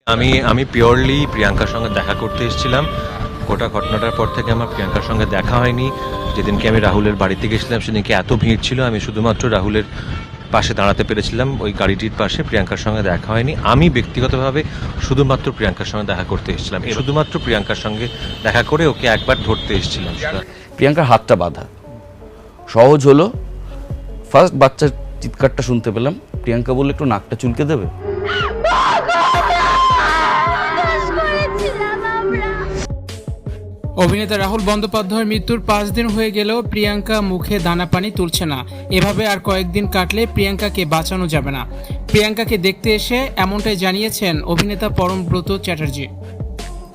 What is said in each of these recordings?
আমি পিওরলি প্রিয়াঙ্কার সঙ্গে দেখা করতে এসেছিলাম। গোটা ঘটনাটার পর থেকে আমার প্রিয়াঙ্কার সঙ্গে দেখা হয়নি। যেদিনকে আমি রাহুলের বাড়িতে গেছিলাম সেদিনকে এত ভিড় ছিল, আমি শুধুমাত্র রাহুলের পাশে দাঁড়াতে পেরেছিলাম, ওই গাড়িটির পাশে। প্রিয়াঙ্কার সঙ্গে দেখা হয়নি। আমি ব্যক্তিগতভাবে শুধুমাত্র প্রিয়াঙ্কার সঙ্গে দেখা করতে এসেছিলাম, শুধুমাত্র প্রিয়াঙ্কার সঙ্গে দেখা করে ওকে একবার ধরতে এসেছিলাম। প্রিয়াঙ্কার হাতটা বাঁধা সহজ হলো। ফার্স্ট বাচ্চার চিৎকারটা শুনতে পেলাম, প্রিয়াঙ্কা বললে একটু নাকটা চুলকে দেবে। অভিনেতা রাহুল বন্দ্যোপাধ্যায়ের মৃত্যুর 5 দিন হয়ে গেলেও প্রিয়াঙ্কা মুখে দানা পানি তুলছে না। এভাবে আর কয়েকদিন কাটলে প্রিয়াঙ্কাকে বাঁচানো যাবে না। প্রিয়াঙ্কাকে দেখতে এসে এমনটাই জানিয়েছেন অভিনেতা পরমব্রত চ্যাটার্জি।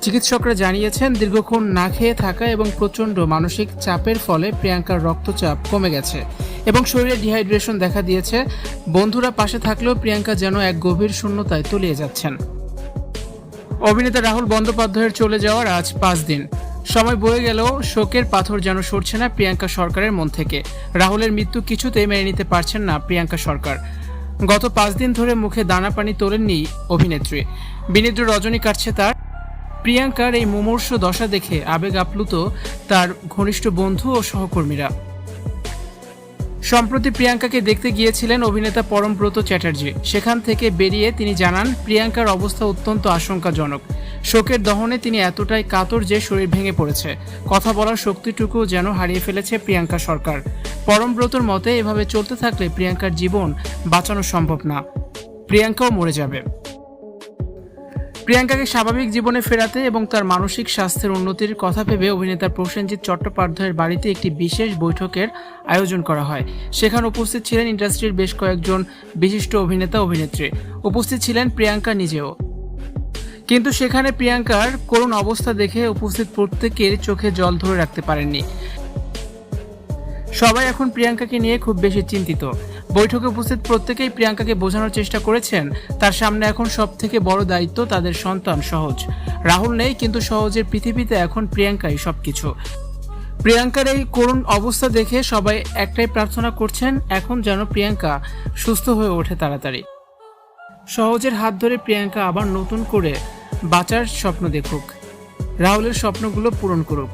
চিকিৎসকরা জানিয়েছেন দীর্ঘক্ষণ না খেয়ে থাকা এবং প্রচণ্ড মানসিক চাপের ফলে প্রিয়াঙ্কার রক্তচাপ কমে গেছে এবং শরীরে ডিহাইড্রেশন দেখা দিয়েছে। বন্ধুরা পাশে থাকলেও প্রিয়াঙ্কা যেন এক গভীর শূন্যতায় তলিয়ে যাচ্ছেন। অভিনেতা রাহুল বন্দ্যোপাধ্যায়ের চলে যাওয়ার আজ 5 দিন। সময় বয়ে গেলেও শোকের পাথর যেন সরছে না প্রিয়াঙ্কা সরকারের মন থেকে। রাহুলের মৃত্যু কিছুতেই মেনে নিতে পারছেন না প্রিয়াঙ্কা সরকার। গত 5 দিন ধরে মুখে দানা পানি তোলেননি অভিনেত্রী। বিনিদ্র রজনী কাটছে তার। প্রিয়াঙ্কার এই মুমূর্ষ দশা দেখে আবেগ আপ্লুত তার ঘনিষ্ঠ বন্ধু ও সহকর্মীরা। সম্প্রতি প্রিয়াঙ্কাকে দেখতে গিয়েছিলেন অভিনেতা পরমব্রত চ্যাটার্জি। সেখান থেকে বেরিয়ে তিনি জানান প্রিয়াঙ্কার অবস্থা অত্যন্ত আশঙ্কাজনক। শোকের দহনে তিনি এতটাই কাতর যে শরীর ভেঙে পড়েছে। কথা বলার শক্তিটুকু যেন হারিয়ে ফেলেছে প্রিয়াঙ্কা সরকার। পরমব্রতর মতে এভাবে চলতে থাকলে প্রিয়াঙ্কার জীবন বাঁচানো সম্ভব না, প্রিয়াঙ্কাও মরে যাবে। প্রিয়াঙ্কাকে স্বাভাবিক জীবনে ফেরাতে এবং তার মানসিক স্বাস্থ্যের উন্নতির কথা ভেবে অভিনেতা প্রসেনজিৎ চট্টোপাধ্যায়ের বাড়িতে একটি বিশেষ বৈঠকের আয়োজন করা হয়। সেখানে উপস্থিত ছিলেন ইন্ডাস্ট্রির বেশ কয়েকজন বিশিষ্ট অভিনেতা অভিনেত্রী। উপস্থিত ছিলেন প্রিয়াঙ্কা নিজেও। কিন্তু সেখানে প্রিয়াঙ্কার করুণ অবস্থা দেখে উপস্থিত প্রত্যেকের চোখে জল ধরে রাখতে পারেননি। সবাই এখন প্রিয়াঙ্কাকে নিয়ে খুব বেশি চিন্তিত। বৈঠকে উপস্থিত প্রত্যেকেই প্রিয়াঙ্কাকে বোঝানোর চেষ্টা করেছেন তার সামনে এখন সবথেকে বড় দায়িত্ব তাদের সন্তান সহজ। রাহুল নেই, কিন্তু সহজের পৃথিবীতে এখন প্রিয়াঙ্কাই সবকিছু। প্রিয়াঙ্কার এই করুণ অবস্থা দেখে সবাই একটাই প্রার্থনা করছেন, এখন যেন প্রিয়াঙ্কা সুস্থ হয়ে ওঠে তাড়াতাড়ি। সহজের হাত ধরে প্রিয়াঙ্কা আবার নতুন করে বাঁচার স্বপ্ন দেখুক, রাহুলের স্বপ্নগুলো পূরণ করুক।